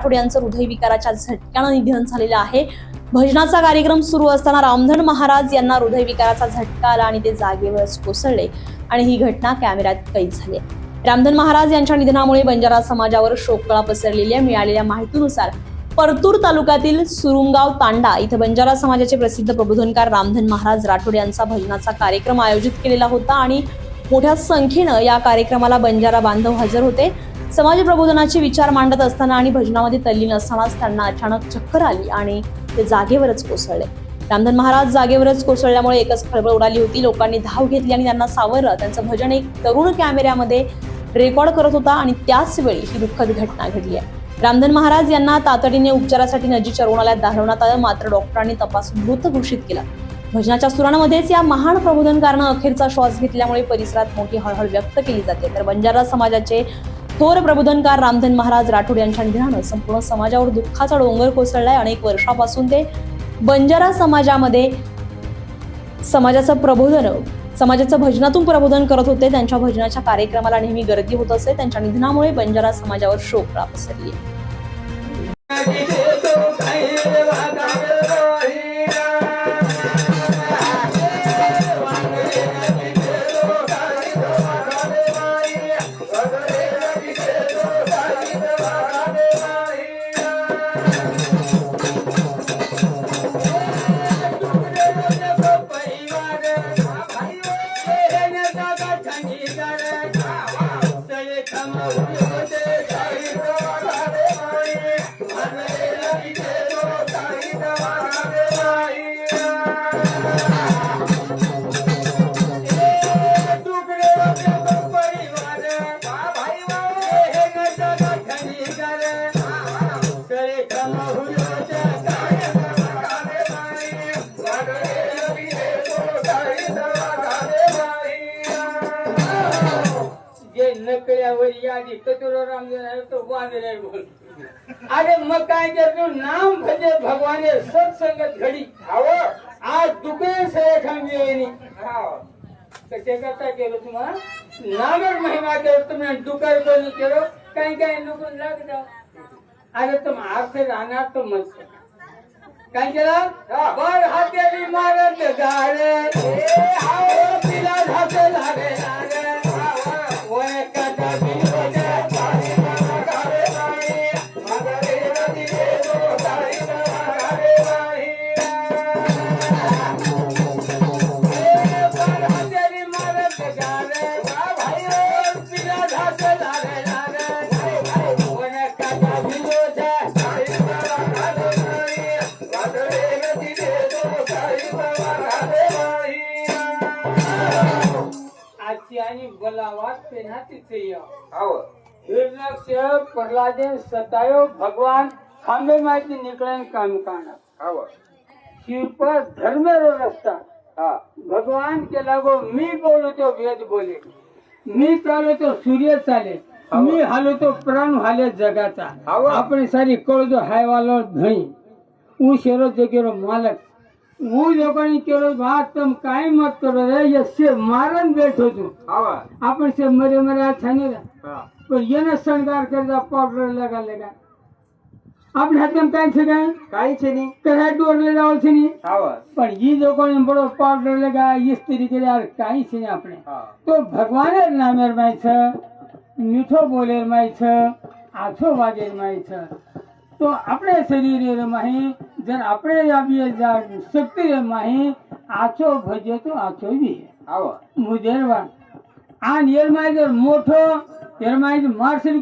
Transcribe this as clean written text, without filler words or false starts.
राठोड यांचं हृदयविकाराच्या झटक्यानं निधन झालेलं आहे। भजनाचा कार्यक्रम सुरू असताना रामधन महाराज यांना हृदयविकाराचा झटका आला आणि ते जागेवरच कोसळले आणि ही घटना कॅमेऱ्यात कैद झाली। रामधन महाराज यांच्या निधनामुळे बंजारा समाजावर शोककळा पसरलेली आहे। मिळालेल्या माहितीनुसार परतूर तालुक्यातील सुरुंगाव तांडा इथे बंजारा समाजाचे प्रसिद्ध प्रबोधनकार रामधन महाराज राठोड यांचा भजनाचा कार्यक्रम आयोजित केलेला होता आणि मोठ्या संख्येनं या कार्यक्रमाला बंजारा बांधव हजर होते। समाज प्रबोधनाचे विचार मांडत असताना आणि भजनामध्ये तल्लीन असतानाच त्यांना अचानक चक्कर आली आणि ते जागेवरच कोसळले। रामधन महाराज जागेवरच कोसळल्यामुळे एकच खळबळ उडाली होती। लोकांनी धाव घेतली आणि त्यांना सावरलं। त्यांचं भजन एक तरुण कॅमेऱ्यामध्ये रेकॉर्ड करत होता आणि त्याच वेळी ही दुःखद घटना घडली आहे। रामधन महाराज यांना तातडीने उपचारासाठी नजीकच्या रुग्णालयात दाखवण्यात आलं, मात्र डॉक्टरांनी तपासून मृत घोषित केला। भजनाच्या सुरांमध्येच या महान प्रबोधनकारानं अखेरचा श्वास घेतल्यामुळे परिसरात मोठी हळहळ व्यक्त केली जाते। तर बंजारा समाजाचे थोर प्रबोधनकार रामधन महाराज राठोड यांच्या निधनानं संपूर्ण समाजावर दुःखाचा डोंगर कोसळलाय। अनेक वर्षापासून ते बंजारा समाजामध्ये समाजाचं भजनातून प्रबोधन करत होते। त्यांच्या भजनाच्या कार्यक्रमाला नेहमी गर्दी होत असे। त्यांच्या निधनामुळे बंजारा समाजावर शोककळा पसरली आहे। अरे मग काय करतो नाम भजे भगवाने सत्संगत घडी आज दुकान से खांबी कसे करता केलो तुम्हाला नामर महिमा केलो तुम्ही दुकार कोणी केलो काही काही नुकून लागत अरे तुम आखे राहणार तो मस्त काय केलं बर हातेली मारत गाडे तिला झासे लागे वय काटा प्रहलादे सतायो भगवान खांबे माहिती निकलन काम करना सिर पर धर्म रस्ता भगवान के लागो मी बोलो तो वेद बोले, मी चालो तो सूर्य चाले, मी हालो तो प्राण हाले जगाचा। अपने सारी कळ जो हाय वालो धणी ऊ शेरो जगेरो मालक ऊ लोकांनी केलो बात तुम काय मत करो रे ये से मारन बैठो तू आपण से मरे मरे अच्छा नहीं पर ये न श्रृंगार करता पाउडर लगा लेगा अपने हाथ में काई छे नहीं कहे डोर ले जाओ छे नहीं पर ये लोगों ने बड़ो पाउडर लगा इस तरीके यार काई छे नहीं अपने तो भगवान नामेर माई छ मीठो बोलेर माई छ आछो वागेर माई छ तो अपने शरीर माही जर अपने आबिए जा शक्ति माही आछो भजे तो आछो भी है मुझे आन यर माई जर मोठो यर माई मार